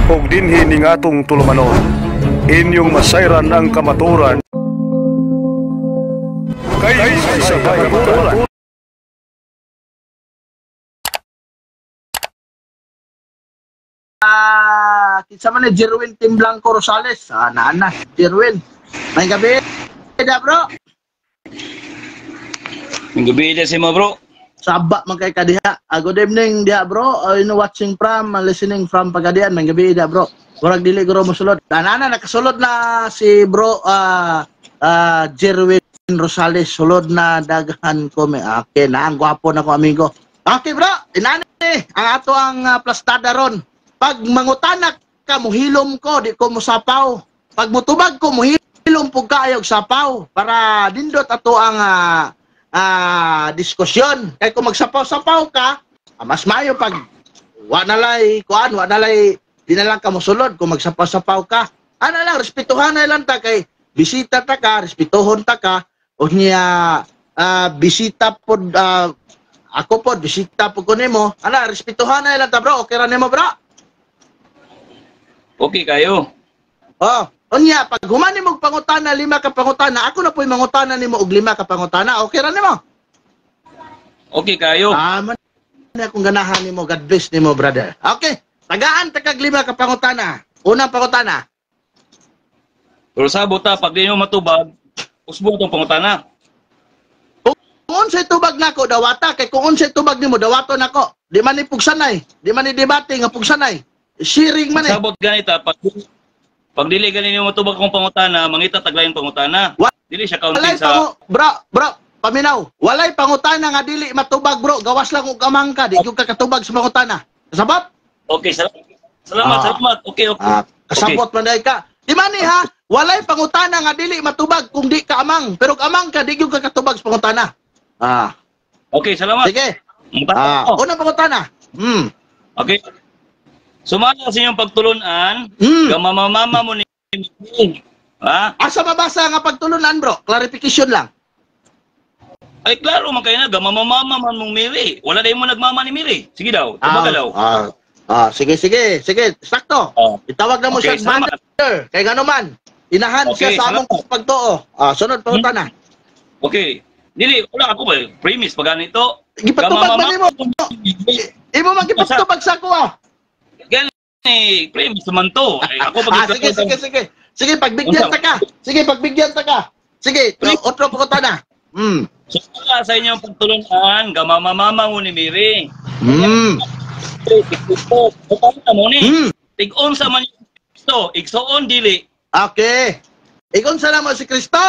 ug dinhi ning atong tulumanon. Inyong masayran ang kamaturan kay sa kamaturan. Kinsa man ni Jerwin Tim Blanco Rosales. Nana, Jerwin. May gabi, da bro. May gabi da si mo bro. Saba man kay kadiha. Good evening dia bro. Watching from, listening from Pagadian. May gabi da bro. Murag dili guro mosulod. Nana nakasulod na si bro Jerwin Rosales. Sulod na daghan ko. Okay na, ang gwapo na ko amigo. Okay bro, inani ang ato ang plastada ron. Pag mangutanak ka, muhilom ko, di ko musapaw. Pag mutubag ko, muhilom po kaayog sapaw. Para dindot ato ang diskusyon. Kaya kung magsapaw-sapaw ka, mas mayo pag wanalay, di na lang ka musulod kung magsapaw-sapaw ka. Ano lang, respetuhan na lang ta kay bisita ta ka, respetuhon ta ka, o niya bisita po, ako po, bisita po ko nimo. Ano, respetuhan na lang ta bro, okay ra nimo bro? Okay kayo. Unya, pag humani mo pangutana, 5 ka pangutana, ako na po'y mangutana nimo og 5 ka pangutana, okay ra nimo? Okay kayo. Man akong ganahan nimo, God bless nimo, brother. Okay, tagaan ta kag 5 ka pangutana. Unang pangutana. Pero sabot ta, pag di nyo matubag, usbo itong pangutana. Kung unsay tubag nako, dawata. Kay kung unsay tubag nimo, dawato nako. Di man ni pugsanay. Di man ni debate nga pugsanay. Sharing man Sabot ganita, pag dili ganin yung matubag kong pangutana, mangita taglayin pangutana. Dili siya counting sa... Bro, paminaw. Walay pangutana nga dili matubag bro. Gawas lang og amang ka. Di yung kakatubag sa pangutana. Kasabot? Okay, salamat. Okay. Kasabot man dahil ka. Di man ni ha, walay pangutana nga dili matubag kung di ka amang. Pero amang ka, di yung kakatubag sa pangutana. Okay, salamat. Sige. Unang pangutana. Okay. Sumala sa inyong pagtulunan, gamamamama mo ni Asa mabasa nga pagtulunan bro? Clarification lang. Ay, klaro man kayo na, gamamamama man mong Miri. Wala na mo nagmama ni Miri. Sige daw, tumaga daw. Sige. Sakto. Itawag na mo siya mother. Kaya gano man. Inahan siya sa among pagtuo. Sunod pangutana. Okay. Dili, wala ako ba? Premise, pag ganito. Gipatubag ba ni mo? Imo man gipatubag sa ako Gani, premise naman to. Ako pag Sige, pagbigyan ta ka. Sige, otro pangutana. So, sa inyong pagtulunan, gamamamama mo ni Miri. Tigpapita mo ni. Tig-on sa man yung Kristo. Igsoon, dili. Okay. Igon sa namo si Kristo,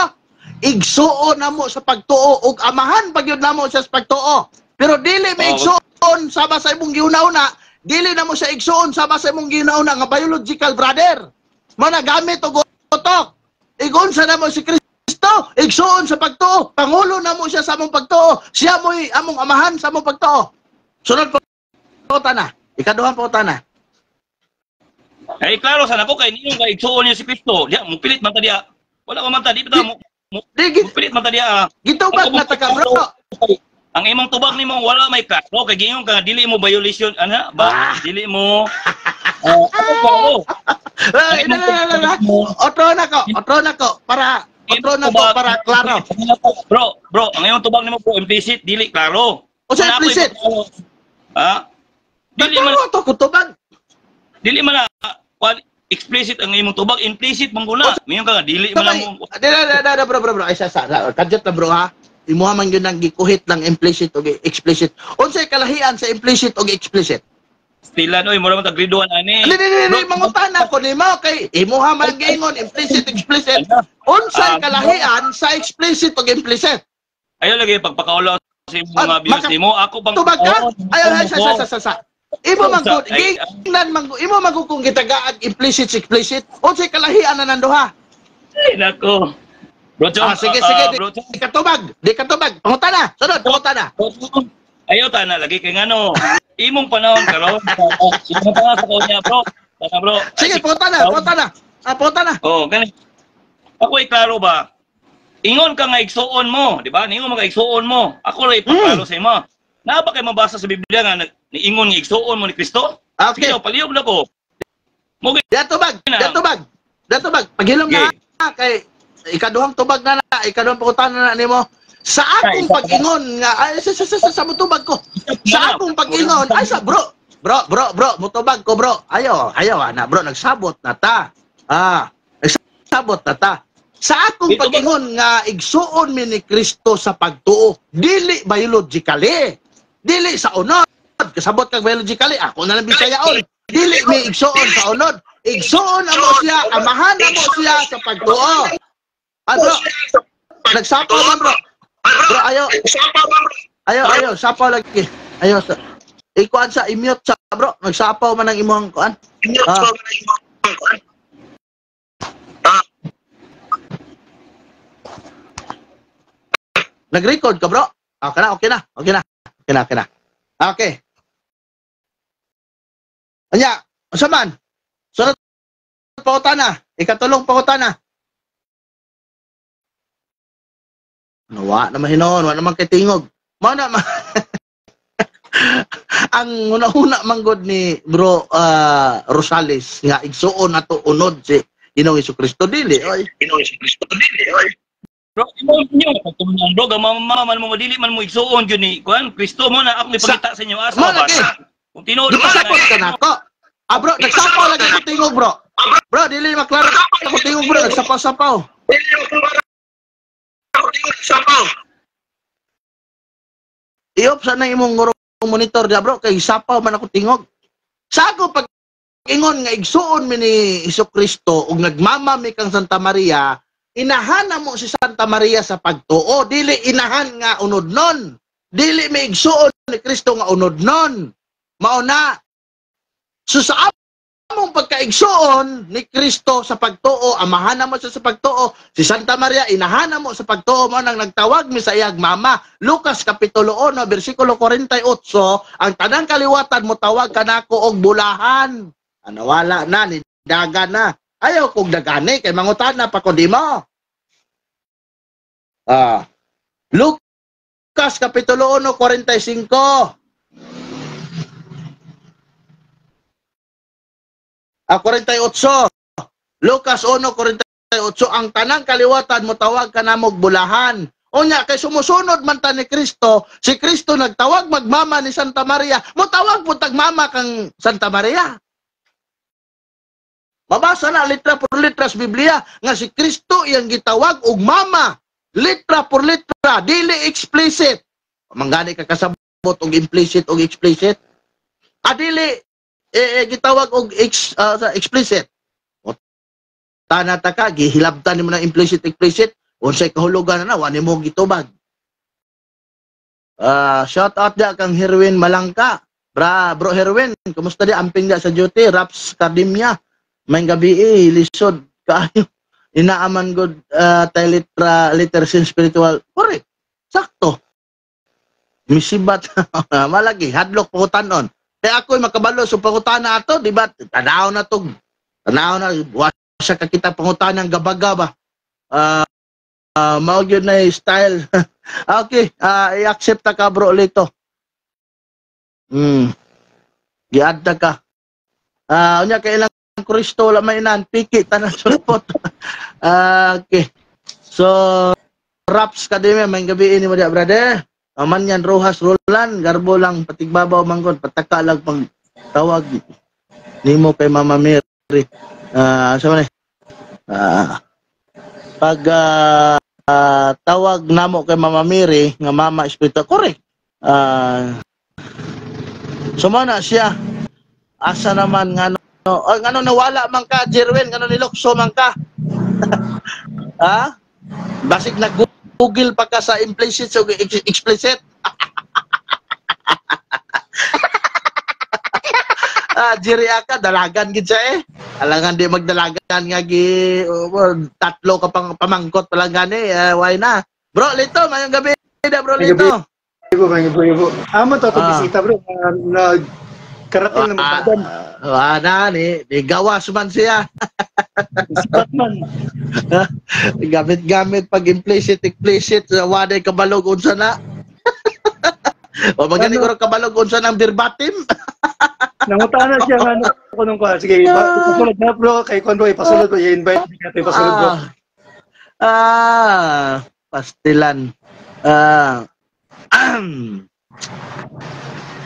igsuon na mo sa pagtuo ug amahan pagyud namo sa pagtuo. Pero dili may igsuon sama sa imong giuna-una, dili na mo sa igsuon sama sa imong giuna-una nga biological brother. Mana gamit og utok. Igon sa namo si Kristo, igsuon sa pagtuo. Pangulo na mo siya sa among pagtuo. Siya mo'y among amahan sa among pagtuo. Sunod pangutana. Ikaduhang pangutana. Ay, klaro sana ko kay ninyo nga igsuon niya si Kristo. Diya, mupilit man ta diya. Wala ko man ta, di ba mo mupilit man ta diya. Gitubag na ta ka, bro. Ang imong tubag nimo wala may klaro kay gingon ka dili mo violation ana ba? Dili mo Otro na ko para klaro. Bro, ang imong tubag nimo po implicit dili klaro. O sa implicit? Dili man to kutubag. Dili man explicit ang imong tubag, implicit man guna. Mayon ka nga dili man mo. Bro. Ay sa kadjot na bro ha. Imuha man yun ang gikuhit lang implicit o explicit. Unsay kalahian sa implicit o explicit? Stilan oy, mura man tagriduan ani. Dili mangutana ko nimo kay imuha man gingon implicit explicit. Unsay kalahian sa explicit o implicit? Ayo lagi pagpakaulaw sa mga views nimo. Ako bang tubag ka? Ay sa. Imo magud gingnan imo magukong gitagaag implicit explicit. Unsay kalahian na nanduha? Ay nako. Bro, sige, di katubag. Pangutana, sunod, pangutana. Ayaw tana, lagi kay ngano. Imong panahon karon. Imong panahon sa kanya, bro. Tana, bro. Sige, pangutana. Ganun. Ako ay klaro ba? Ingon ka nga igsuon mo, di ba? Ingon mga igsuon mo. Ako rin ipagklaro sa imo. Napa kay mabasa sa Biblia nga niingon nga igsuon mo ni Kristo? Okay. Sige, palihog na ko. Mo Datubag. Paghilom Okay. na kay ikaduhang tubag na ikaduhang pangutan na nimo. Sa akong pag-ingon nga ay sa mutubag ko. Sa akong pag-ingon ay sa bro, mutubag ko bro. Ayaw ana bro, nagsabot na ta. Nagsabot na ta. Sa akong pag-ingon nga igsuon mi ni Kristo sa pagtuo, dili biologically. Dili sa unod. Kasabot kag biologically, ako na lang bisayaon. Dili mi igsuon sa unod. Igsuon amo siya, amahan amo siya sa pagtuo. Bro, nagsapaw man bro. Bro, ayo, sapaw lagi. Ayo, ikuan sa i-mute sa bro. Nagsapaw man ang imong kuan. Nag-record ka bro? Okay na. Okay. Anya, asa man? Sunod pangutana. Ikatulong pangutana. Wa naman hinon, wa naman kay tingog. Mao na ang una-una manggod ni bro Rosales nga igsuon nato unod si Ginoong Jesucristo dili. Bro, inyo pagtumong bro, gamama man mo dili man mo igsuon gyud ni kuan Kristo mo na ako ipakita sa inyo asa ba. Kung tinuod Napasapot ka na ako. Bro, nagsapaw lagi ko tingog bro. Bro, dili maklaro ako tingog bro, nagsapaw-sapaw. Iop sana imong monitor dia bro kay sapaw man ako tingog. Sa ako pag ingon nga igsuon mi ni Jesucristo ug nagmama mi kang Santa Maria, inahan mo si Santa Maria sa pagtuo, dili inahan nga unod nun. Dili mi igsuon ni Kristo nga unod nun. Mao na. So sa among pagkaigsuon ni Kristo sa pagtuo, amahan mo siya sa pagtuo, si Santa Maria inahan mo sa pagtuo mo nang nagtawag mi sa iyang mama. Lucas kapitulo 1 bersikulo 48, ang tanang kaliwatan mo tawag kanako og bulahan. Wala na ni dagan na. Ayaw kog dagani kay mangutana pa ko di mo. Lucas kapitulo 1 45. 48. Lucas 1:48, ang tanang kaliwatan mo tawag ka namog bulahan. Unya kay sumusunod man ta ni Kristo, si Kristo nagtawag magmama ni Santa Maria, mo tawag pud tagmama kang Santa Maria. Mabasa na litra por litra sa Biblia nga si Kristo iyang gitawag og mama. Litra por litra, dili explicit. Manggani ka kasabot og implicit og explicit. Dili gitawag og explicit. Tanata ka gihilabtan nimo na implicit unsay kahulugan na wa nimo gitubag. Shout out dia kang Herwin Malangka. Bro Herwin, kumusta di amping dia sa duty? Raps Academia. May gabi lisod kaayo. Inaaman god literacy spiritual. Correct. Sakto. Misibat malagi hadlok pangutanon. Kaya ako'y makabalo sa pangutana ato, di ba? Tanaw na buwas siya kakita pangutana ng gaba-gaba. Mao yun na style. Okay, i-accept ta ka bro lito. Giadda ka. Unya kailang Kristo wala mainan, piki tanan sulpot. Okay. So, Raps Academia, may gabi ni mo dia, brother. Manyan Rojas Roland, garbo lang patigbabaw manggon, pataka lang pang tawag nimo kay Mama Mary. Sa man pag tawag namo kay Mama Mary nga Mama Espiritu, correct. Sumana siya. Asa naman ngano nawala man ka Jerwin, ngano nilokso man ka. Basig nag-google pa ka sa implicit o explicit. Jiri ka, dalagan gid siya Alangan di magdalagan nga tatlo ka pang pamangkot palang gani. Why na? Bro, Lito, mayong gabi na bro Lito. Ibo. Amo to bisita bro. Karating na magbadan. Wala ni gawas man siya. Sipat man. Gamit pag implicit waday kabalog unsa na. O magani ko kabalog unsa nang verbatim. Nangutana siya nga ko nung kuha. Sige, pasulod na bro. Kay Kon bro, ipasulod bro. I-invite natin ipasulod bro. Pastilan.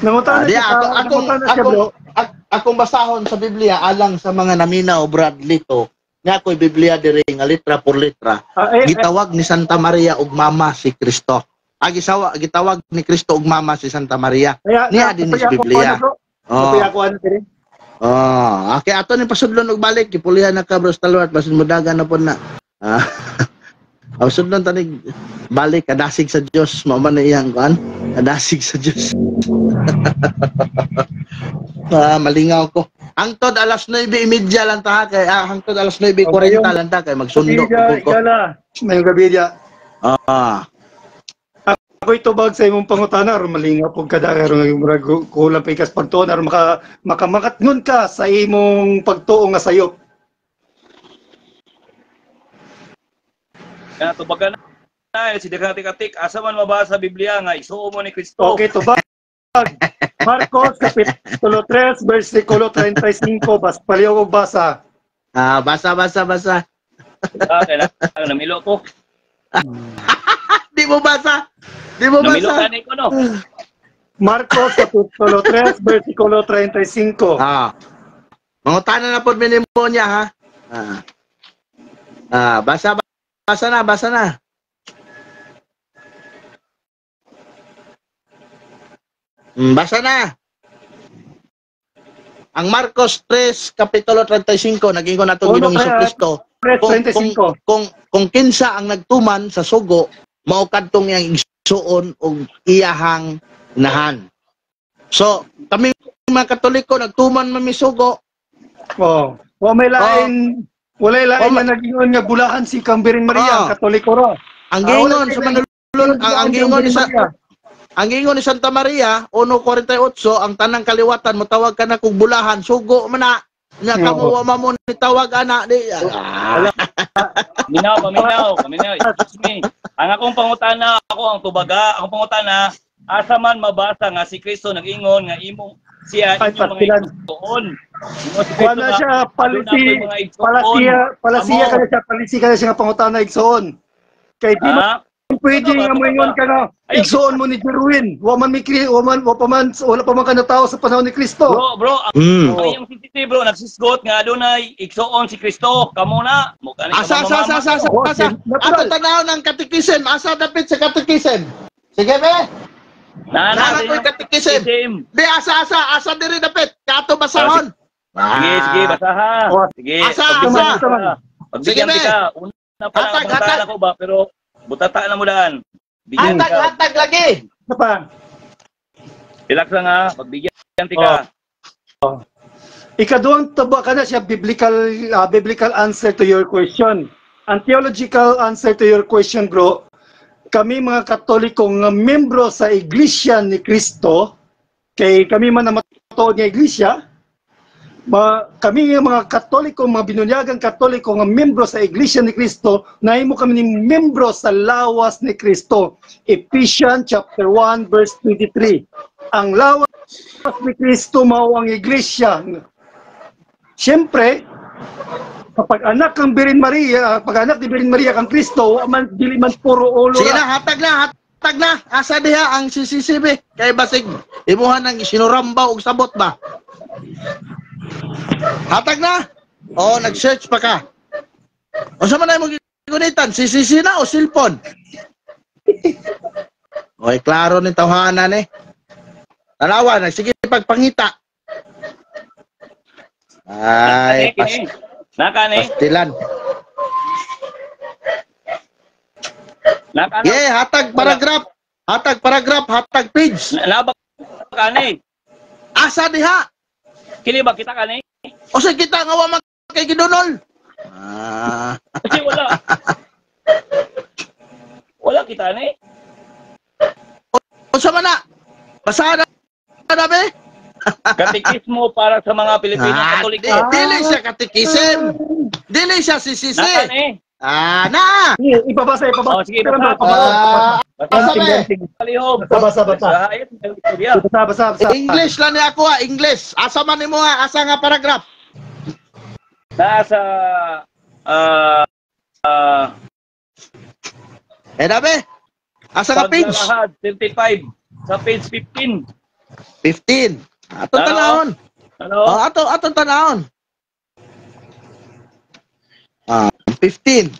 Nangutan na siya, akong basahon sa Biblia alang sa mga naminaw Bradley to. Nga ako'y Biblia diri nga litra por litra. Gitawag ni Santa Maria og mama si Kristo. Gitawag ni Kristo og mama si Santa Maria. Niya din sa Biblia. Okay, ato ni pasudlon og balik gipulihan na ka bro talwat basin mudagan na pud na. Sudlon tanig balik kadasig sa Dios mao man iyang kuan. Kadasig sa Dios. Malingaw ko. Hangtod alas 9:30 lang ta kay hangtod alas 9:40 lang ta kay magsundo ko. May gabi dia. Ako itubag sa imong pangutana aron malingaw pug kada aron murag kulang pa ikas pagtuon aron makamakatngon ka sa imong pagtuo nga sayop. Kaya tubagan na si Dekatik-atik asa man mabasa sa Biblia nga isuo mo ni Kristo. Okay, tubag. Marcos kapitulo 3 bersikulo 35 paliw og basa. Basa. Kailangan namilo ko. Di mo basa. Namilo ka ni ko no. Marcos kapitulo 3 bersikulo 35. Mangutana na pod minimo niya ha. Basa na. Basa na. Ang Marcos 3 kapitulo 35 nag-ingon nato Ginoong Jesucristo. Kung kinsa ang nagtuman sa sugo mao kadtong iyang igsuon og iyahang inahan. So, kami mga Katoliko nagtuman man mi sugo. Wala lain na nag-ingon nga bulahan si Kambiring Maria, ang Katoliko ra. Ang gingon sa manulon, ang gingon ni Santa Maria 1:48 ang tanang kaliwatan motawag ka na kog bulahan sugo man na. Nya kamo wa mo ni tawag ana di. Paminaw. Excuse me. Ang akong pangutana akong pangutana asa man mabasa nga si Kristo nag-ingon nga imo siya inyong mga igsoon. Wala siya palisi ka siya nga pangutana igsoon. Kay di man pwede nga moingon ka na igsoon mo ni Jerwin. Wala pa man ka tao sa panahon ni Kristo. Bro, yung CCTV bro nagsisgot nga adunay igsoon si Kristo. Kamo na. Asa. Ato tanaw ng katekism. Asa dapit sa katekism. Sige be. Nana ko katekism. Di asa diri dapit. Kato basahon. Sige, basaha. Sige. Asa. Pagbigyan kita. Una pa lang ako ba pero butata na mo daan. Hatag lagi. Ano pa? Relax lang ha. Pagbigyan tika. Ikaduhang taba ka na siya biblical answer to your question. Ang theological answer to your question, bro, kami mga Katoliko nga membro sa Iglesia ni Kristo, kay kami man na matuod nga Iglesia, kami mga Katoliko, mga binunyagang Katoliko nga membro sa Iglesia ni Kristo, nahimo kami ni membro sa lawas ni Kristo. Ephesians chapter 1 verse 23. Ang lawas ni Kristo mao ang Iglesia. Siyempre, kapag anak ni Birhen Maria kang Kristo, dili man puro ulo. Sige na, hatag na. Asa diha ang CCTV kay basig imuhan ng isinurambaw og sabot ba? Hatag na. Nag-search pa ka. Unsa man ay mo gunitan, CCC na o cellphone? Klaro ni tawhanan Tanawa na sige pagpangita. Pastilan. Hatag paragraph, hatag page. Nabak kani. Asa diha? Kini ba kita kani? O sa kita nga wa kay gidunol. Kasi wala. Wala kita ni. Unsa man na? Basahan na be? Katekismo para sa mga Pilipino Katoliko. Dili siya katekism. Dili siya CCC. Na! Ipabasa. Oh, sige, Pero basa. Basa ba? Palihog. Basa. English lang niya ako English. Asa man nimo nga, asa nga paragraph? Nasa Dabe? Asa nga page? Paglalahad, 35 sa page 15. 15. Atong tanahon. Ano? Atong tanahon. 15.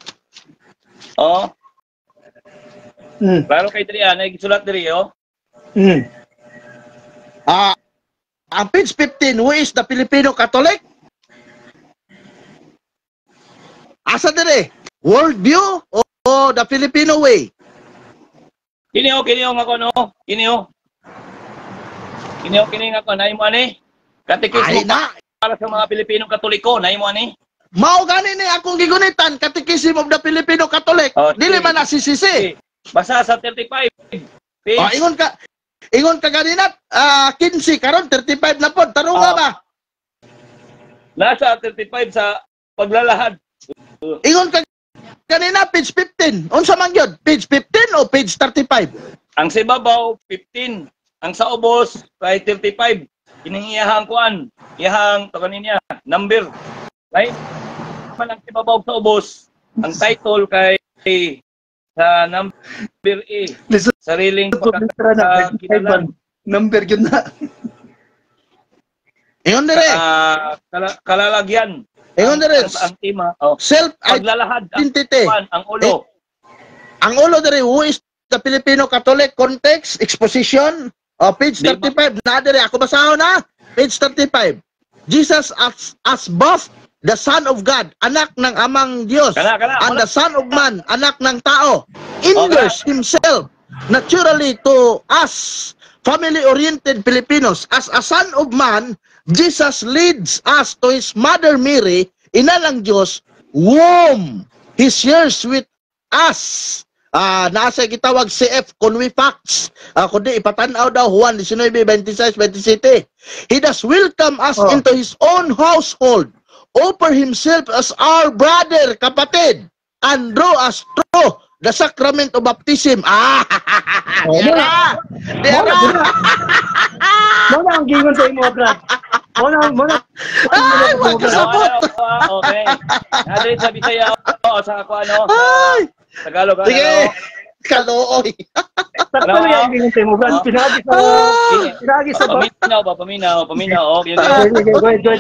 Oh. Mm. Klaro kay diri ana gisulat diri oh. Mm. Ang page 15, who is the Filipino Catholic? Asa diri? Worldview o the Filipino way? Kini nga ko no. Kini nga ko nay mo ani. Katekismo para sa mga Pilipinong Katoliko nay mo ani. Mao gani ni akong gigunitan, Catechism of the Filipino Catholic. Oh, Dili man nasisisi. Basa sa 35 page. Ingon ka ganina, 15 karon 35 na pod. Tarunga ba? Nasa 35 sa paglalahad. Ingon ka kanina page 15. Unsa man gyud? Page 15 o page 35? Ang sa ibabaw 15, ang sa ubos kay 35. Kining iyahang kuan, iyahang to kaninya number. Right? Man ang ibabaw sa ubos, ang title kay sa number A. Sariling pagkakilala. Number yun na. Ingon dire. Kalalagyan. Ingon dire. Ang tema, oh. Self Paglalahad identity. ang ulo. Ang ulo dire, who is the Filipino Catholic, context, exposition, page 35. Na dire ako basahon na. Page 35. Jesus as both the Son of God, anak ng Amang Diyos, and the Son of Man, anak ng tao, inverse himself naturally to us, family-oriented Filipinos. As a Son of Man, Jesus leads us to His Mother Mary, ina ng Diyos, whom He shares with us. Nasa gitawag CF Convifax. Kundi ipatanaw daw Juan 19:26-27. He does welcome us into His own household, offer Himself as our brother, kapatid, and draw us through the sacrament of baptism. Dira! Muna ang gingon sa imo, Brad. Muna. Ay, magkasabot! Okay. Nadiri sa Bisaya sa ako ano. Tagalog ano. Sige! Kalooy! Sakto na yung gingon sa imo, Brad. Pinagi sa Paminaw. Okay.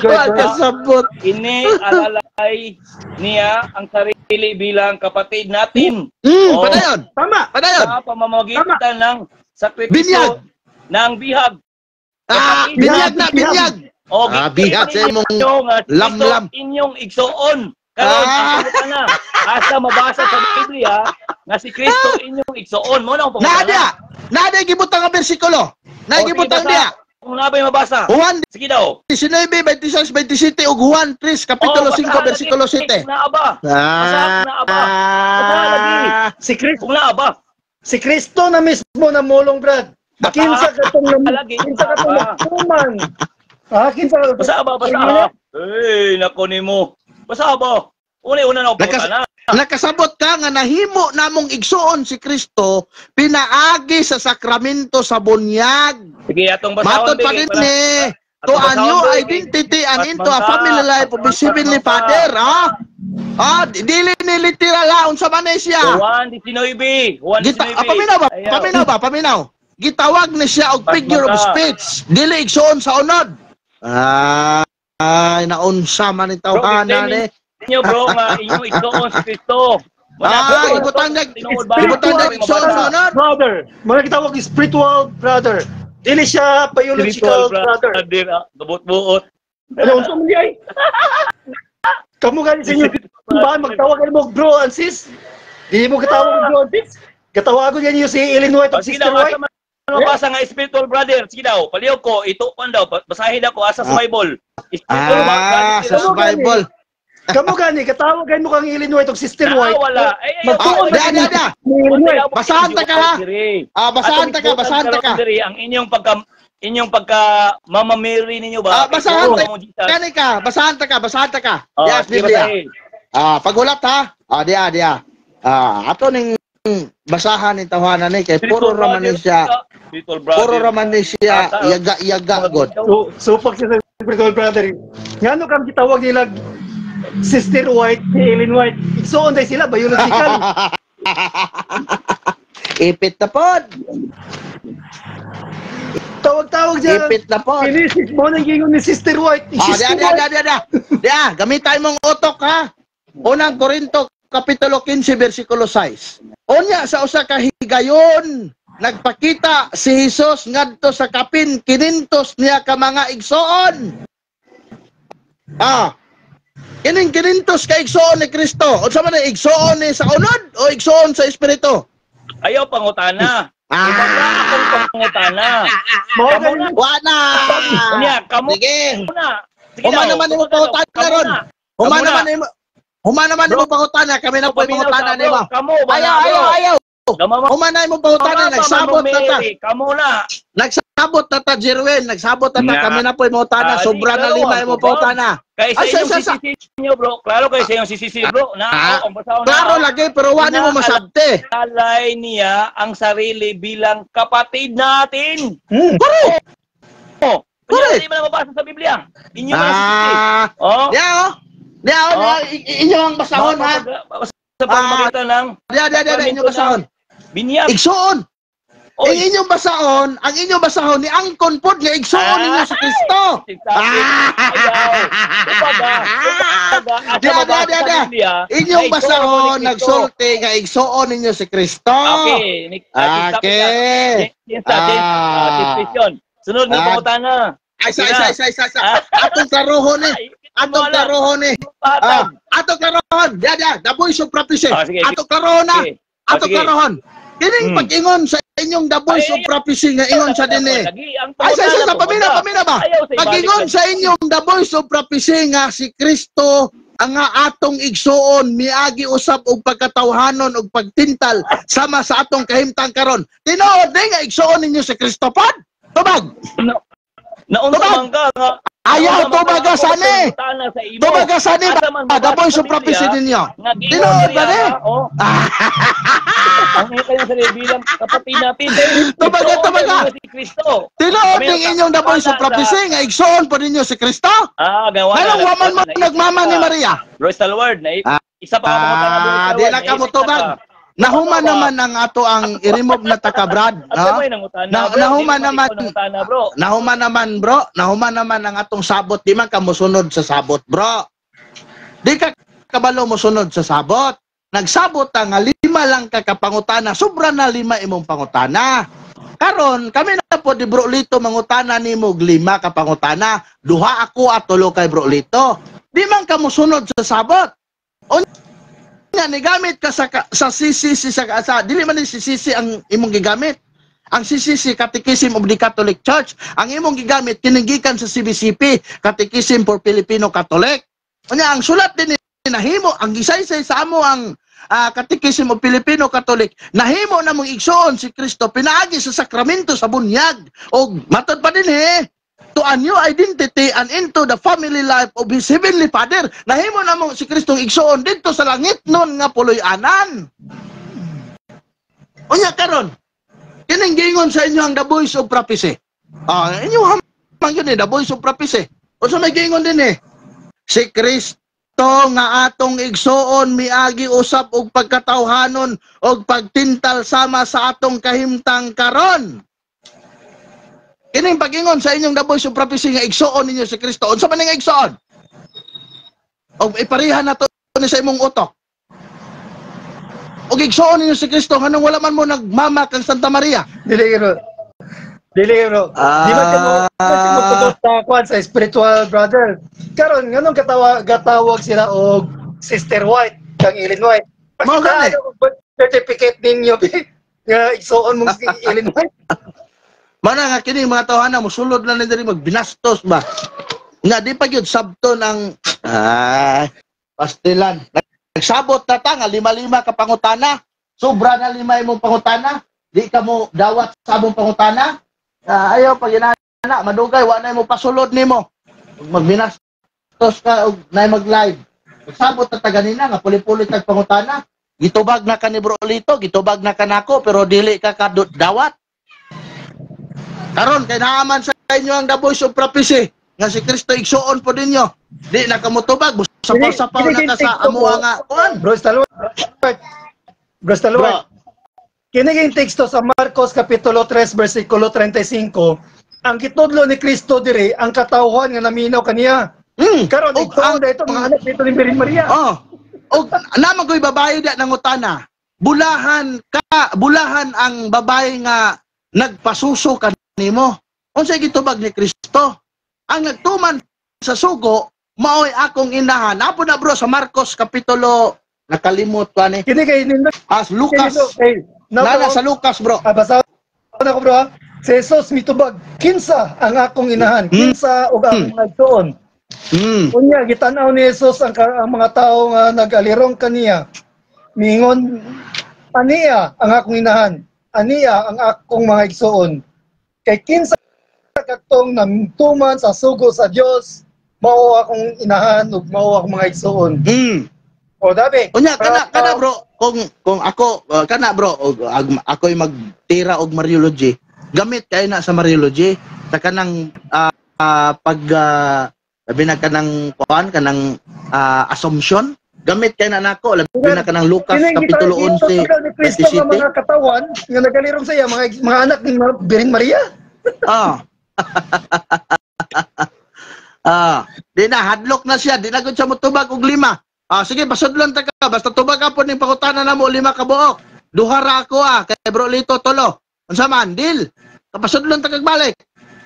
Magkasabot! Ini alalay niya ang sarili bilang kapatid natin. Padayon! Tama! Padayon! Sa pamamagitan ng sakripisyo ng bihag. Binyag na, binyag! O, bihag sa imong lamlam. Inyong igsoon. Karon ang na. Asa mabasa sa Biblia nga si Kristo inyong igsoon. Mo na ang Nada! Nada gibutang ang bersikulo. Nagibutang diya. Kung nabay mabasa. Juan Sige daw. 19:26-27 ug Juan 3 kapitulo 5 bersikulo 7. Na aba. Si Kristo. Kung na aba. Si Kristo na mismo na mulong, Brad. Kinsa katong naman. Kinsa Basa ba? Eh, nako nimo. Basa ba? Una na ako na. Nakasabot ka nga nahimo namong igsuon si Kristo pinaagi sa sakramento sa bunyag. Sige, atong basahon. Matod pa din ni to a new identity and into a family life of His Heavenly Father. Dili ni literal laon sa Manesya. Juan 19. Paminaw. Gitawag ni siya og figure of speech. Dili igsuon sa unod. Ay, naunsa man ni tawhanan ni. Inyo bro nga inyong igsoon si Kristo. Ibutang igsoon sa unod. Brother. Mga kitawag spiritual brother. Dili siya biological brother. Gabot-buot. Ano unsa man di ay? Kamu gani sa inyo. Ba magtawag mo bro and sis? Di mo katawag bro and sis? Katawagon niyo si Illinois to Sister White. Basa nga spiritual brother. Sige daw, palihog ko, ito daw, basahin ako asa sa Bible. Sa Bible. Kamu gani, katawagan mo kang Illinois to Sister White. Wala. Basahan ta ka ha. Basahan ta ka. Ang inyong pagka Mama Mary ninyo ba? Basahan ta ka. Basahan ta ka. Yes, Biblia. Pagulat ha. Dia. Ato ning basahan ni tawanan ni kay puro raman ni siya. Puro raman ni siya yaga god. So pag sa spiritual brother, ngano kam gitawag nila Sister White, si Ellen White. So onday sila biological. Ipit na pod. Tawag dyan. Ipit na pod. Inisis mo nang gingon ni Sister White. Dia, gamitay mong utok ha. Unang Korinto kapitulo 15 bersikulo 6. Unya sa usa ka higayon, nagpakita si Hesus ngadto sa kapin 500 niya ka mga igsoon. Kining 500 ka igsoon ni Kristo. Unsa man ang igsoon ni sa unod o igsoon sa espiritu? Ayaw pangutana. Akong pangutana. Wala. Unya, kamo. Sige. Sige Human naman mo pangutana ron. Human naman mo pangutana. Kami na po pangutana ni mo. Ayaw. Human na mo pangutana. Nagsabot na ta. Kamo na. Nagsabot na ta, Jerwin. Nagsabot na ta. Kami na po pangutana. Sobra na 5 mo pangutana. Kaysa yung sisisi nyo, bro. Klaro kaysa yung sisisi, bro. Klaro lagi, pero wala mo masabte. Alay niya ang sarili bilang kapatid natin. Correct. Correct. Hindi mo na mabasa sa Biblia. Inyo na sisisi. Inyo ang basahon, ha? Sa pagmamagitan ng... Inyo basahon. Binyag. Igsoon. Ang inyong basahon, ni angkon pod nga igsoon ninyo sa Kristo. Inyong basahon, nagsulti nga igsoon ninyo si Kristo. Okay. Sunod na pangutana. Isa. Atong karohon ni. Atong karohon. The voice of prophecy. Atong karohon na. Atong karohon. Kining pag-ingon sa inyong the voice of prophecy nga ingon sa dinhi. Sa pamina ba? Pag-ingon sa inyong the voice of prophecy nga si Kristo ang atong igsuon miagi usab og pagkatawhanon og pagtintal sama sa atong kahimtang karon. Tinuod nga igsuon ninyo si Kristo pod. Tubag. Naunsa ka nga ayaw tumaga sani. Tumaga sani ba? The voice of prophecy ninyo. Tinuod ba ni? Ang kanyang sarili bilang kapatid natin. Tumaga. Si Kristo. Tinuod ng inyong the voice of prophecy nga igsoon po ninyo si Kristo? Gawa na. Anong waman mo nagmama ni Maria? Royal word na isa pa ako di na ka mo tubag. Nahuman naman ang ato ang i-remove na taka-brad. Nahuman naman ang atong sabot. Di man ka musunod sa sabot, bro. Di ka kabalo musunod sa sabot. Nagsabot nga 5 lang ka kapangutana. Sobra na 5 imong pangutana. Karon kami na po di Bro Lito mangutana nimo 5 ka pangutana. 2 ako at 3 kay Bro Lito. Di man ka musunod sa sabot. Nga nigamit ka sa CCC sa dili man ni CCC ang imong gigamit. Ang CCC Catechism of the Catholic Church, ang imong gigamit kinigikan sa CBCP, Catechism for Filipino Catholic. Unya ang sulat din nahimo ang gisaysay sa amo ang Catechism of Filipino Catholic, nahimo na mong igsoon si Kristo pinaagi sa sakramento sa bunyag. Og matod pa din to a new identity and into the family life of His Heavenly Father. Nahimo na mo si Kristong igsoon dito sa langit nun nga puloy-anan. Unya karon, kining gingon sa inyo ang the voice of prophecy. Inyo hamang yun the voice of prophecy. O sa may gingon din si Kristo nga atong igsoon miagi usab og pagkatawhanon og pagtintal sama sa atong kahimtang karon. Kining pag-ingon sa inyong the voice of prophecy nga igsoon ninyo si Kristo. Unsa man nga igsoon? Og iparihan nato ni sa imong utok. Og igsoon ninyo si Kristo nganong wala man mo nagmama kang Santa Maria. Dili bro. Di ba mo kwan sa spiritual brother? Karon nganong gatawag sila og Sister White kang Ellen White. Mao gani. Certificate ninyo nga igsoon mong si Ellen White. Mana nga kini mga tawhana mosulod na diri magbinastos ba. Nga di pa gyud sabton ang pastilan. Nagsabot na ta nga 5 ka pangutana. Sobra na 5 imong pangutana. Di ka mo dawat sa among pangutana. Ayaw pag inana madugay wa na mo pasulod nimo. Magbinastos ka og nay mag-live. Sabot na taganina nga puli-puli tag pangutana. Gitubag na ka ni Bro Lito, gitubag na ka nako pero dili ka dawat. Karon kay naaman sa inyo ang the voice of prophecy nga si Kristo igsuon po ninyo. Di na ka motubag, sapaw-sapaw na ka sa amuha nga kuan. Bro Stalwart. Kiniging teksto sa Marcos Kapitulo 3, versikulo 35, ang gitudlo ni Kristo diri, ang katawhan nga naminaw kaniya. Karon, ito mga anak nito ni Birhen Maria. O naman ko'y babae da nangutana. Bulahan ang babae nga nagpasuso kanimo. Unsay gitubag ni Kristo? Ang nagtuman sa sugo maoy akong inahan. Apo na bro sa Marcos Kapitulo nakalimot pa ni. Kinigay As Lucas. Nana sa Lucas, bro. Basa na ko, bro. Si Jesus mitubag, kinsa ang akong inahan, kinsa og ang mga igsoon. Unya, gitanaw ni Jesus ang mga tao nga nag-alirong kaniya. Mingon, aniya ang akong inahan, aniya ang akong mga igsoon. Kay kinsa katong namtuman sa sugo sa Dios, mao akong inahan ug mao akong mga igsoon. O dabi. Unya kana bro, kung ako kana bro, ako'y magtira og Mariology. Gamit kay na sa Mariology sa kanang pag labi na kanang kuan kanang assumption. Gamit kay na nako labi na kanang Lucas Kapitulo 11 Kristo nga mga katawan nga nagalirong sa iya mga anak ni Birhen Maria. Di na hadlok na siya, di na gud siya motubag og 5. Sige, pasudlon ta ka. Basta tubag ka po ning pangutana na mo 5 ka buok. Duhara ako kay Bro Lito tolo. Unsa man, deal. Kapasudlon ta kag balik.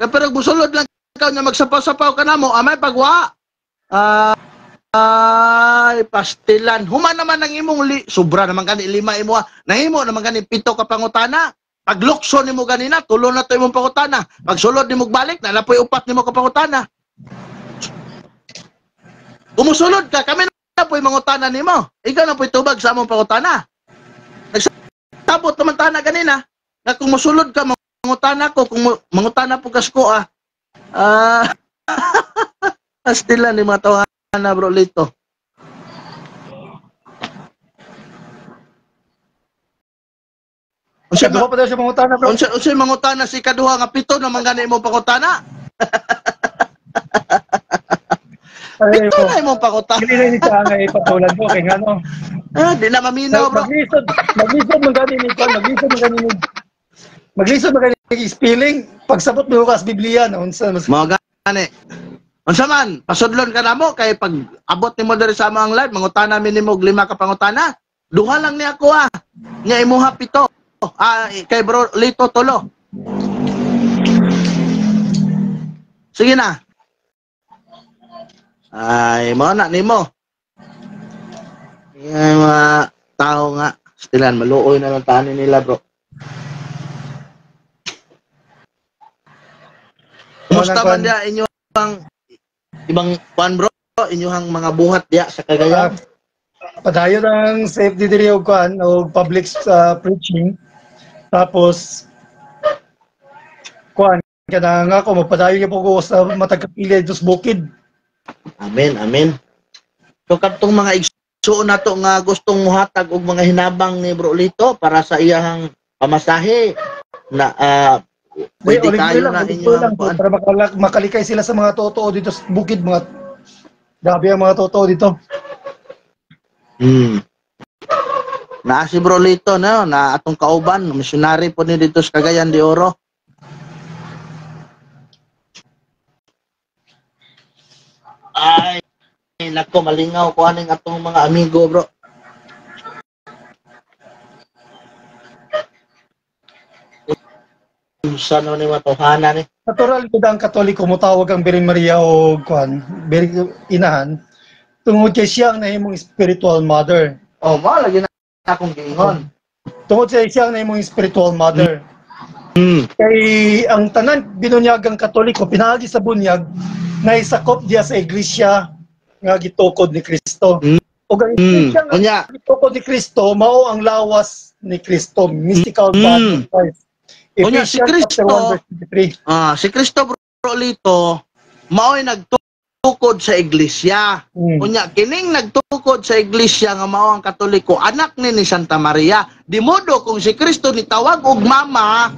Pero busulod lang ikaw nya magsapaw-sapaw ka na mo, may pagwa. Ay, pastilan. Human naman ang imong sobra naman gani 5 imo. Nahimo naman gani 7 ka pangutana. Pag lukso nimo ganina, tulo na to imong pangutana. Pag sulod nimo balik, nalapoy 4 nimo ka pangutana. Kumusulod ka, kami na po'y mangutana nimo. Ikaw na po'y tubag sa among pangutana. Nagsabot naman tana ganina. Na kung musulod ka, mangutana ko. Kung mangutana po kasko, pastilan ni mga tawahan na Bro Lito. Unsay pa daw siya mangutana, bro? Unsay mangutana si kaduha nga 7 naman gani mo pangutana? Ito na imong pangutana. Hindi na ni siya nga ipatulan ko kay ngano. Di na maminaw, bro. Maglisod man gani ni kon, maglisod man gani spelling pagsabot mo kas Biblia na unsa mas mo gani. Unsa man, pasudlon ka namo kay pag abot nimo diri sa among live, mangutana mi nimo 5 ka pangutana. Duha lang ni ako Nya imuha 7. Kay Bro Lito tolo. Sige na. Ay, mo na nimo. Yung mga tao nga, stilan, maluoy na lang tanin nila, bro. Kumusta man dia inyong ibang kuan, bro? Inyong mga buhat dia sa Cagayan? Padayon ang safety diri og kuan og public preaching. Tapos kuan kada nga ako magpadayon gyud ko sa matag kapila dos bukid. Amen, amen. So kadtong mga igsuon nato nga gustong muhatag og mga hinabang ni Bro Lito para sa iyang pamasahe na pwede kayo na inyong para makalikay sila sa mga totoo dito sa bukid, mga grabe ang mga totoo dito. Na si Bro Lito na atong kauban, missionary po ni dito sa Cagayan de Oro. Ay, nako, malingaw ko aning atong mga amigo, bro. Saan ni matuhanan ni? Natural gud ang Katoliko motawag ang Birhen Maria o kuan, inahan. Tungod kay siya ang nahimong spiritual mother. Lagi na akong giingon. Tungod kay siya ang nahimong spiritual mother. Kay ang tanan binunyagang Katoliko pinaagi sa bunyag naisakop diya sa iglesia nga gitukod ni Kristo. Ug ang iglesia nga gitukod ni Kristo mao ang lawas ni Kristo, mystical body of Christ. Si Kristo, si Kristo, Bro Lito, mao'y nagtukod nagtukod sa iglesia. Unya kining nagtukod sa iglesia nga mao ang Katoliko, anak ni Santa Maria. Di modo kung si Kristo ni tawag og mama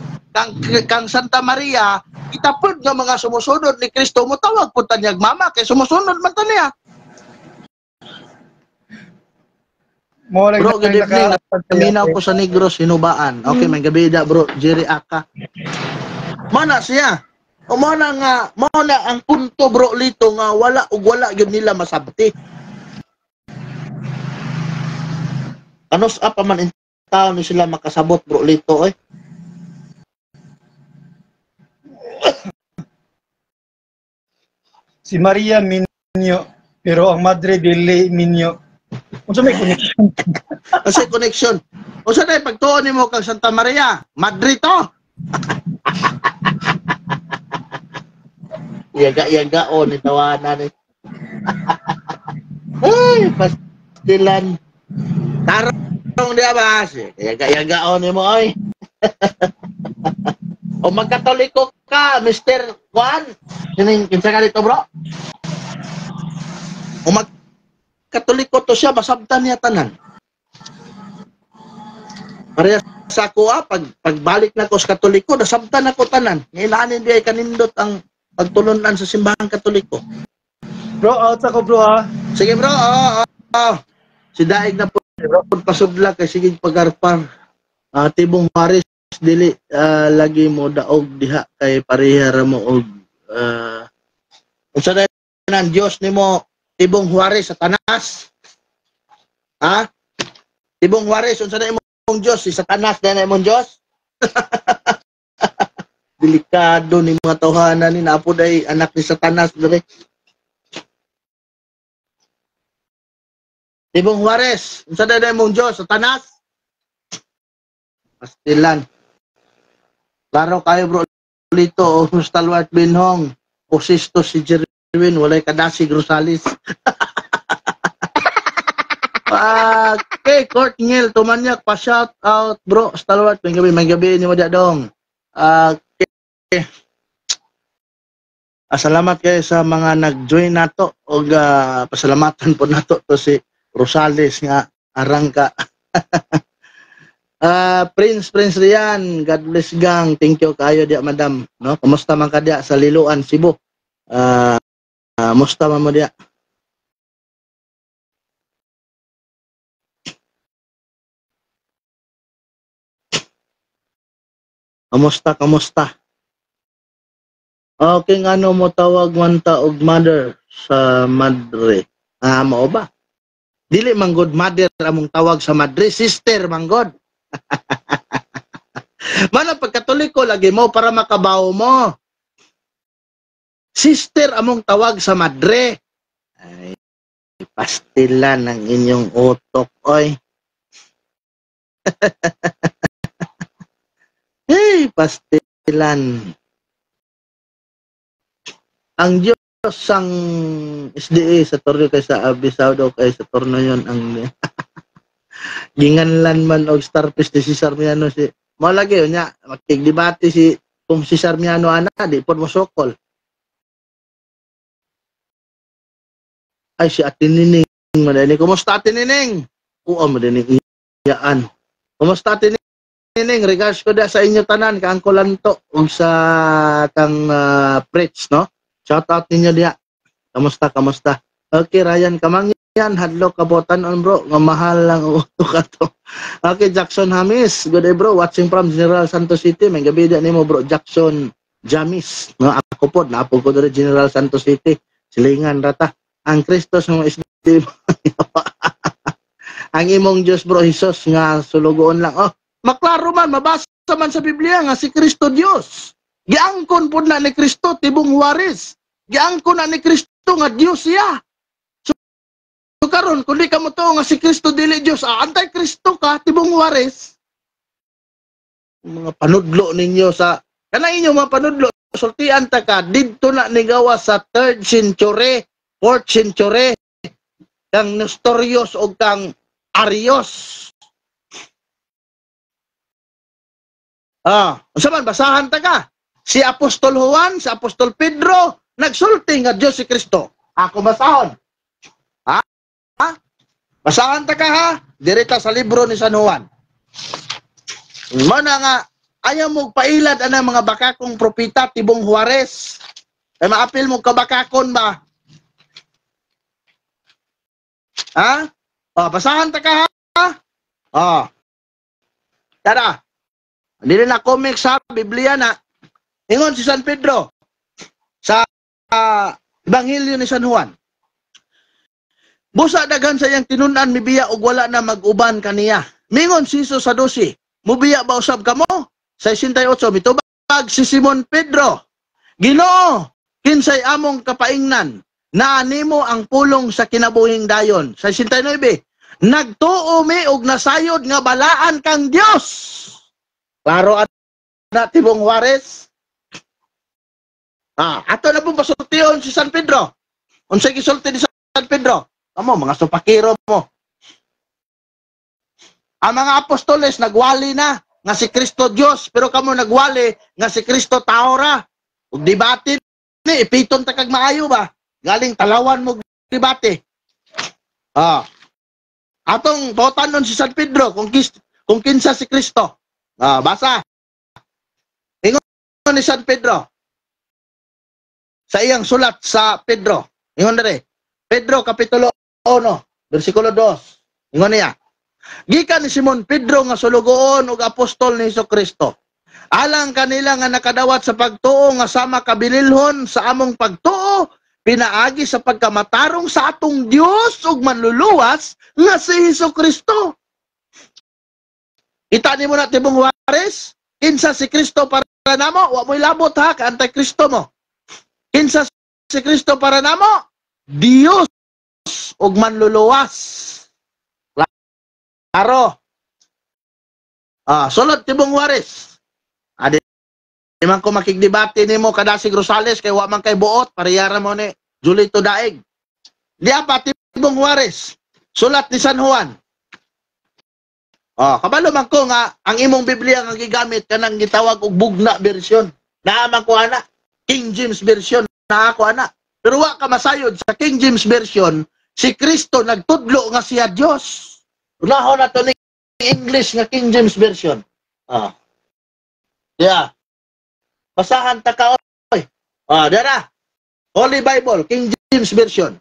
kang Santa Maria, itapod nga mga sumusunod ni Kristo mo tawag pud tanyag mama kay sumusunod man ta niya. Bro, good evening. Naminaw ko sa Negros, Hinubaan. Okay, may gabi da, bro. Jerry Aka. Mana siya? O mana nga, mana ang punto, bro, lito nga wala yun nila masabti. Anos pa man in tao ni sila makasabot, bro, lito, eh. Si Maria Minyo, pero ang Madre Dele Minyo. Unsa may connection? Kasi connection. Unsa day pagtuon nimo kang Santa Maria? Madrid to. Yaga on ni tawanan ni. Ay, pastilan. Tarong dia ba? Yaga on nimo oy. O magkatoliko ka, Mr. Juan. Kinsa ka dito, bro? O Katoliko to siya, masabtan niya tanan. Parehas sa ako pagbalik na ko sa Katoliko, nasabtan ako tanan. Ngailanin di ay kanindot ang pagtulunan sa simbahan Katoliko. Bro, out ako bro ha. Sige bro, si Daig na po, pasudla kay sige pagarpar. Tibong Maris, dili lagi mo daog diha kay parehara mo og unsa na ng Dios nimo Tibong Juarez Satanas. Ha? Tibong Juarez unsa na imong Dios si Satanas na imong Dios? Delikado ni mga tawhanan ni naapod ay anak ni Satanas diri. Tibong Juarez unsa na imong Dios Satanas? Pastilan. Klaro kayo bro lito o Stalwart Binhong o Sisto si Jerwin walay kadasig Rosales. Okay, Court Ngil Tumanyak pa shout out bro Stalwart may gabi ni mo dia dong. Okay. Salamat kayo sa mga nag-join nato o pasalamatan po nato to si Rosales nga arangka. Prince Rian, God bless gang. Thank you kayo dia madam, no? Kumusta man ka dia sa Liloan, Cebu? Musta man mo dia? Kamusta? Okay, ano mo tawag man ta og mother sa madre? Mao ba? Dili man god mother among tawag sa madre, sister man god. Mana pagkatoliko lagi mo para makabaw mo. Sister among tawag sa madre. Ay, pastilan ang inyong utok, oy. Hey, pastilan. Ang Diyos ang SDA sa torneo kay sa Abisado kay sa torneo yon ang ginganlan man og starfish ni si Sarmiano si mo lagi nya makigdebate si kung si Sarmiano ana di pod mosokol. Ay si Ate Nining madani kumusta Ate Nining? Oo madani iyaan. Kumusta Ate Nining? Regards ko da sa inyo tanan kang kulanto ug sa kang preach no. Shout out ninyo diha. Kamusta? Okay, Ryan Kamangyan, hadlok kabotan on bro, nga mahal lang uto ka to. Okay, Jackson Hamis, good day bro, watching from General Santos City, may gabi din nimo bro, Jackson Jamis, no, ako po, naapog ko dito General Santos City, silingan rata, ang Kristos ng SD, ang imong Diyos bro, Jesus, nga sulugoon lang, maklaro man, mabasa man sa Biblia, nga si Kristo Diyos, giangkon po na ni Kristo, Tibong Juarez, giangkon na ni Kristo, nga Diyos siya. So karon kung di ka mo to nga si Kristo dili Diyos, anti-Kristo ka, Tibong Juarez. Mga panudlo ninyo sa, kana inyo mga panudlo, sultian ta ka, didto na nigawa sa 3rd century, 4th century, kang Nestorios o kang Arios. Unsa man, basahan ta ka. Si Apostol Juan, si Apostol Pedro, nagsulti nga Diyos si Kristo. Ako basahon. Ha? Ha? Basahan ta ka ha? Direta sa libro ni San Juan. Mana nga, ayaw mo pailad ang mga bakakong propita tibong Juarez. Ay maapil mo kabakakon ba? Ha? O, basahan ta ka ha? O. Tara. Hindi na comics ha, Biblia na. Ingon si San Pedro sa Ebanghelyo ni San Juan. Busa daghan sa iyang tinunan mibiya og wala na mag-uban kaniya. Mingon si Jesus sa 12, mubiya ba usab kamo? Sa 68 mitubag si Simon Pedro. Ginoo, kinsay among kapaingnan na nimo ang pulong sa kinabuhing dayon. Sa 69, nagtuo mi og nasayod nga balaan kang Dios. Klaro na tibong Juarez. Ato na pong pasultiyon si San Pedro. Unsay gisulti ni San Pedro? Amo, mga supakiro mo. Ang mga apostoles nagwali na nga si Kristo Dios, pero kamo nagwali nga si Kristo tao ra. Ug debate ni ipiton ta kag maayo ba? Galing talawan mo debate. Atong botanon si San Pedro kung kinsa si Kristo. Basa. Ingon ni San Pedro sa iyang sulat sa Pedro. Ingon dere. Pedro kapitulo 1, versikulo 2. Ingon niya. Gikan ni Simon Pedro nga sulugoon ug apostol ni Jesucristo. Alang kanila nga nakadawat sa pagtuo nga sama kabililhon sa among pagtuo, pinaagi sa pagkamatarong sa atong Dios ug manluluwas nga si Jesucristo. Kita nimo na tibong Juarez, kinsa si Kristo para namo, wa mo'y labot ha, ka anti-Kristo mo. Kinsa si Kristo para namo, Dios ug manluluwas. Klaro. Sulod tibong Juarez. Di man ko makigdebate nimo kadasig Rosales kay wa man kay buot, parehara mo ni Julito Daig. Di pa tibong Juarez. Sulat ni San Juan. Kabalo man ko nga ang imong Biblia nga gigamit kanang gitawag og bugna version. Naaman ko ana, King James version na ako ana. Pero wa ka masayod sa King James version, si Kristo nagtudlo nga siya Dios. Unahon na to ni English nga King James version. Yeah. Basahan ta ka oy. Dara. Holy Bible, King James version.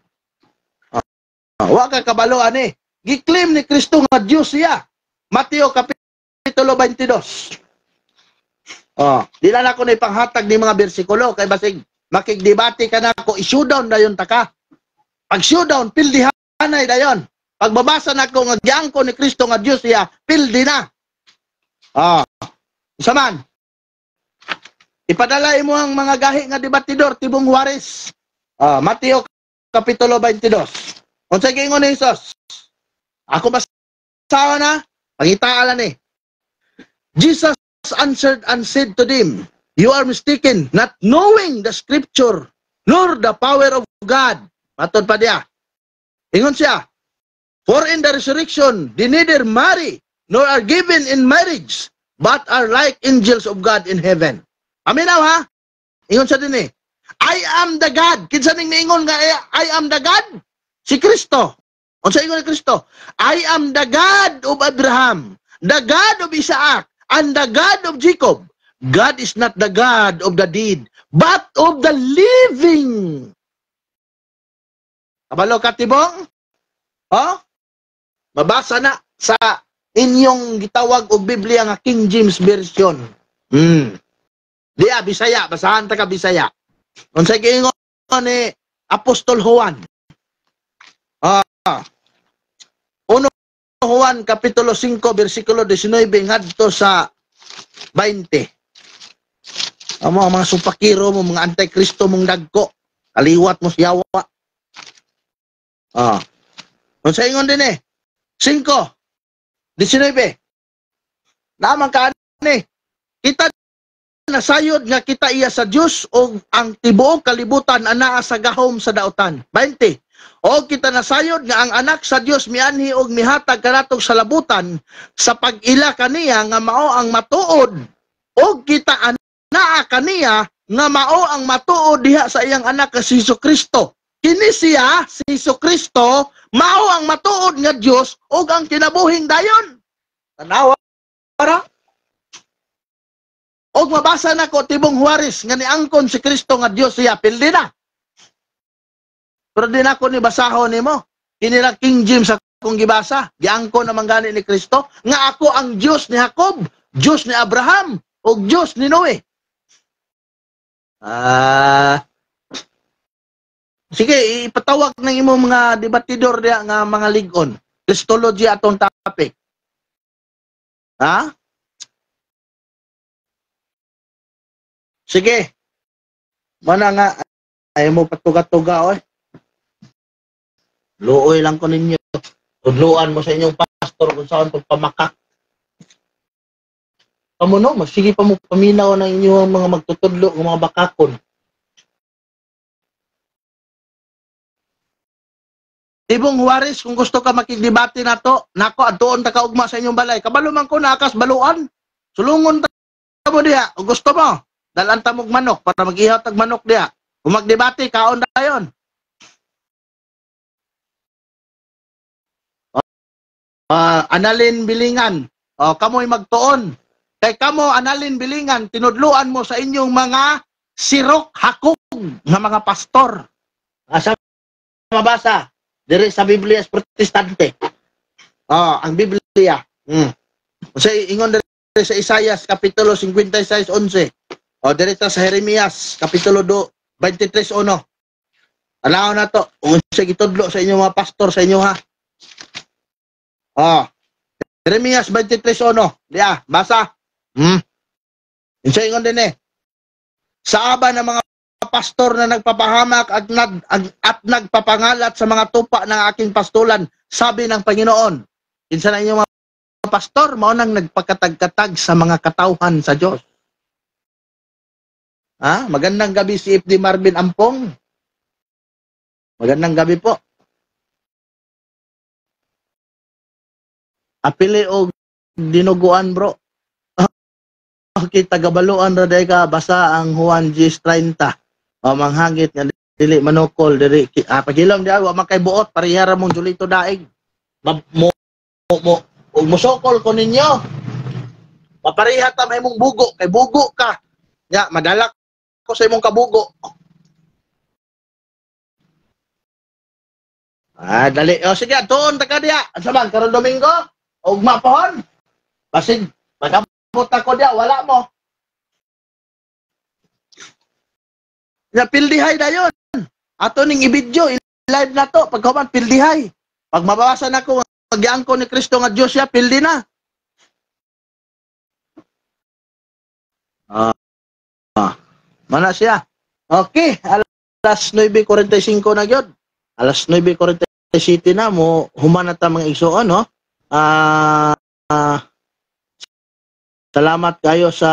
Wa ka kabalo ani. Gi-claim ni Kristo nga Dios siya. Mateo kapitulo 22. Di na ako na ipanghatag ni mga bersikulo kay basig makigdebate ka na ako, i-showdown dayon ta ka. Pag showdown, pildihanay dayon. Pag babasa na ko nga giangko ni Kristo nga Dios siya, pildi na. Saman. Ipadala mo ang mga gahi nga debatidor tibong Juarez. Mateo kapitulo 22. Unsay giingon ni Jesus? Ako basawa na, pangitaala ni. Jesus answered and said to them, you are mistaken, not knowing the scripture, nor the power of God. Matod pa diya. Ingon siya, for in the resurrection, they neither marry, nor are given in marriage, but are like angels of God in heaven. Aminaw ha? Ingon siya din eh. I am the God. Kinsa ning niingon nga I am the God? Si Kristo. Unsa ingon ni Kristo? I am the God of Abraham, the God of Isaac, and the God of Jacob. God is not the God of the dead, but of the living. Kabalo ka tibong? Mabasa na sa inyong gitawag og Biblia nga King James version. Diya Bisaya, basahan ta ka Bisaya. Unsay giingon ni Apostol Juan? 1 Juan kapitulo 5 bersikulo 19 ngadto sa 20. Amo mga supakiro mo, mga antikristo mong dagko, kaliwat mo siyawa. Unsa ingon din 5:19. Naman ka ni kita nasayod nga kita iya sa Dios o ang tibuok kalibutan anaa sa gahom sa daotan. 20. O kita nasayod nga ang anak sa Dios mianhi og mihatag kanatong salabutan sa pag-ila kaniya nga mao ang matuod o kita anaa kaniya nga mao ang matuod diha sa iyang anak nga si Jesucristo. kini siya si Jesucristo mao ang matuod nga Dios ug ang kinabuhing dayon. Tanawa para og mabasa na ko tibong Juarez nga niangkon si Kristo nga Dios siya, pildi na. Pero di na ako ni basahon nimo. Kini ra King James akong gibasa. Giangkon naman gani ni Kristo nga ako ang Dios ni Jacob, Dios ni Abraham, ug Dios ni Noe. Sige, ipatawag ng imo mga debatidor diya nga mga ligon. Christology atong topic. Ha? Sige. Mana nga ay mo patuga-tuga oy. Luoy lang ko ninyo. Tudluan mo sa inyong pastor kung saan pagpamakak. Kamu no, sige pa mo paminaw ng inyong mga magtutudlo ng mga bakakon. Tibong Juarez, kung gusto ka makidebate na to, nako, adtoon ta kaugma sa inyong balay. Kabalo man ko nakas baluan. Sulungon ta mo diha. Kung gusto mo, dalan ta mog manok para mag-ihaw tag manok diha. Kung magdebate, kaon dayon. Analin Bilingan. Kamoy magtuon. Kay kamo Analin Bilingan, tinudluan mo sa inyong mga sirok hakog nga mga pastor. Asa mabasa? Dire sa Biblia Protestante. Ang Biblia. Kasi ingon dire sa Isaias kapitulo 56:11. Dire sa Jeremias kapitulo 23:1. Alaw na to. Kung sige tudlo sa inyong mga pastor sa inyo ha. Jeremias 23:1. Diya, basa. Insa ingon din sa aba ng mga pastor na nagpapahamak at nagpapangalat sa mga tupa ng aking pastulan, sabi ng Panginoon. Kinsa na inyong mga pastor, mao nang nagpakatag-katag sa mga katawhan sa Diyos. Magandang gabi si FD Marvin Ampong. Magandang gabi po. Apili o dinuguan bro. Okay, tagabaluan ra day ka basa ang Juan 10:30. Manghangit nga dili manukol diri pagilom di wa makay buot parihara mong Julito daig. Musokol ko ninyo. Mapariha ta may mong bugo kay bugo ka. Ya, madala ko sa imong kabugo. Dali. Sige, tuon ta ka diya. Saban karon Domingo? Ugma pohon. Basig magabot ako diya, wala mo. Ya pildihay dayon. Ato ning i-video, i-live na to pagkaman pildihay. Pag mabawasan ako magiangko ni Kristo nga Dios siya, pildi na. Mana siya? Okay, alas 9:45 na gyud. Alas 9:47 na mo human na ta mga igsoon, no? Salamat kayo sa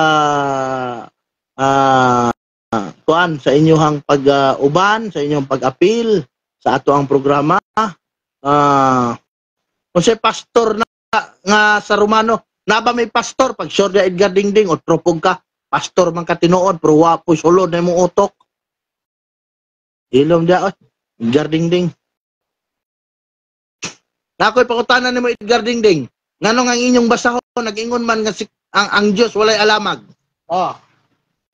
kuan sa inyong pag-uban, sa inyong pag-apil sa ato ang programa. Kung si pastor na nga sa Romano, na ba may pastor pag sure na Edgar Dingding o tropog ka, pastor man ka tinuod pero wapo sulod na imong utok. Ilom dia Edgar Dingding. Nakoy pakutanan nimo Edgar Dingding. Nganong ang inyong basahon nag-ingon man nga ang Dios walay alamag.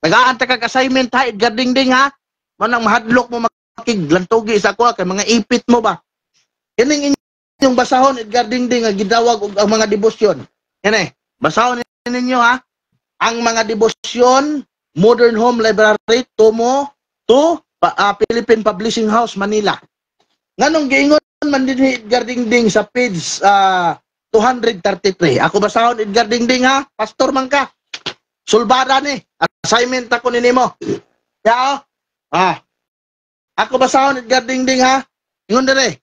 Nag-aanta kag assignment ha Edgar Dingding ha. Manang mahadlok mo makiglantugi sa ko kay mga ipit mo ba. Kining inyong basahon Edgar Dingding nga gidawag og ang mga debosyon. Kani, basahon ninyo ha. Ang mga debosyon, Modern Home Library, Tomo, Philippine Publishing House, Manila. Nganong giingon man din Edgar Dingding sa page 233. Ako basahon Edgar Dingding ha, pastor man ka. Sulbara ni, assignment ako nimo. Ya Ako basahon Edgar Dingding ha. Ingon dire.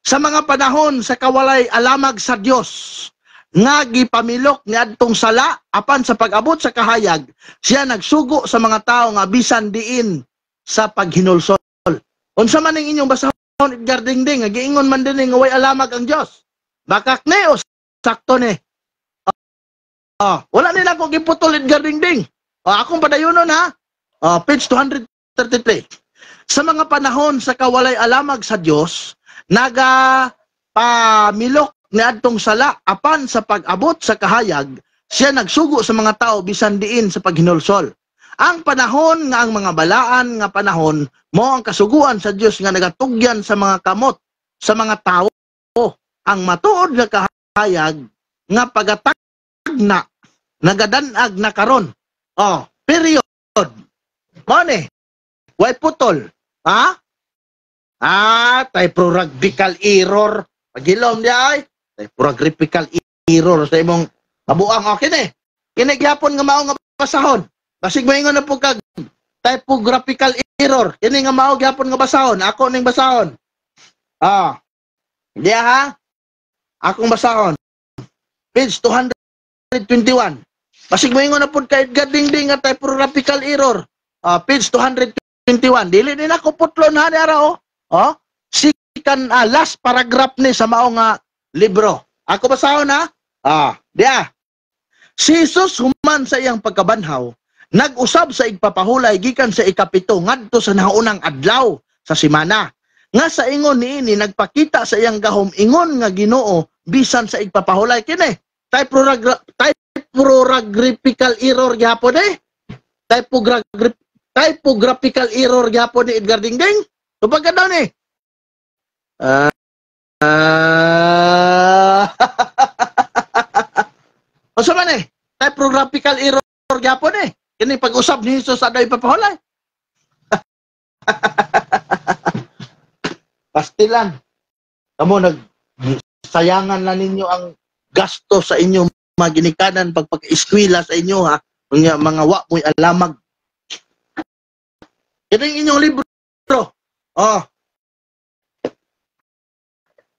Sa mga panahon sa kawalay alamag sa Dios, nga gipamilok ni adtong sala apan sa pag-abot sa kahayag, siya nagsugo sa mga tao nga bisan diin sa paghinulsol. Unsa man ning inyong basahon Edgar Dingding, nga giingon man din nga way alamag ang Dios. Bakak ni o sakto ni. Wala nila ko giputol Edgar Dingding. Akong padayunon ha. Page 233. Sa mga panahon sa kawalay alamag sa Dios, naga pamilok ni adtong sala apan sa pag-abot sa kahayag, siya nagsugo sa mga tao bisan diin sa paghinulsol. Ang panahon nga ang mga balaan nga panahon mo ang kasuguan sa Dios nga nagatugyan sa mga kamot sa mga tao. Ang matuod nga kahayag nga pagatagna nagadanag na karon. Oh, period. Mone. Way putol. Ha? Typographical error. Pagilom niya ay typographical error sa imong kabuang. Okay ni. Kini gyapon nga mao nga basahon. Basig moingon na po kag typographical error. Kini nga mao gyapon nga basahon. Ako ning basahon. Diya ha? Akong basahon. Page 221. Basig moingon na po kay Edgar Dingding nga typographical error. Page 221. Dili din ako putlon ha niya Sikan last paragraph ni sa mao nga libro. Ako basahon ha? Diya. Si Jesus human sa iyang pagkabanhaw, nag-usab sa igpapahulay gikan sa ikapito ngadto sa naunang adlaw sa semana. Nga sa ingon niini nagpakita sa iyang gahom ingon nga Ginoo bisan sa igpapahulay kini. Typographical error gyapon typographical error gyapon ni Edgar Dingding. Tupag ka daw ni. Asa man eh? Typographical error gyapon eh. Kini pag-usab ni Jesus sa day papahulay. Pastilan. Kamo nagsayangan na ninyo ang gasto sa inyong mga ginikanan pagpag-eskwela sa inyo ha. Mga wa mo'y alamag. Ito yung inyong libro.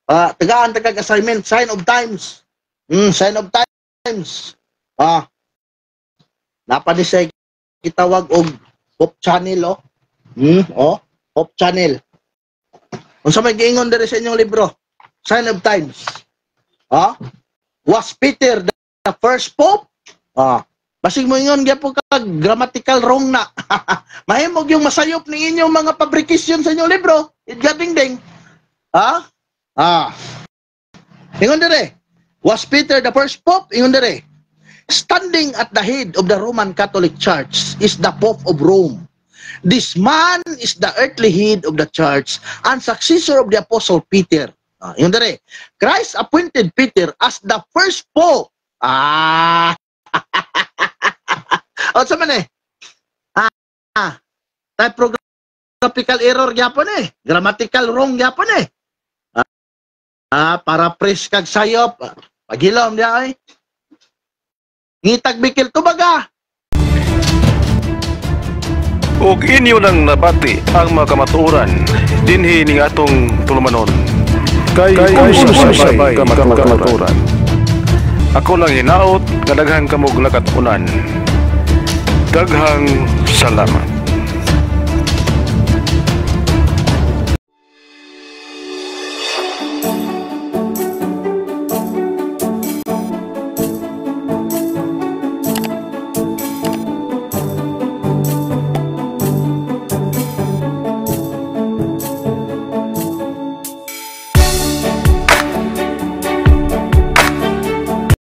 Tagaan assignment, sign of times. Sign of times. Napanisay kitawag og Hope Channel Hope Channel. Unsa may giingon diri sa inyong libro? Sign of times. Was Peter the first pope? Basig mo ingon gyapon kag grammatical wrong na. Mahimog yung masayop ni inyong mga fabrication sa inyong libro. Edgar Dingding. Ingon diri. Was Peter the first pope? Ingon diri. Standing at the head of the Roman Catholic Church is the Pope of Rome. This man is the earthly head of the church and successor of the Apostle Peter. Ingon diri. Christ appointed Peter as the first pope. O sa man eh? Typographical error gyapon eh. Grammatical wrong gyapon eh. Paraphrase kag sayop. Paghilom diya ay. Ngitag bikil tubaga. Ug inyo nang nabati ang mga kamatuoran dinhi ning atong tulumanon. Kay sabay kamatuoran. Ako lang hinaot nga daghang kamog lakatunan. Daghang salamat.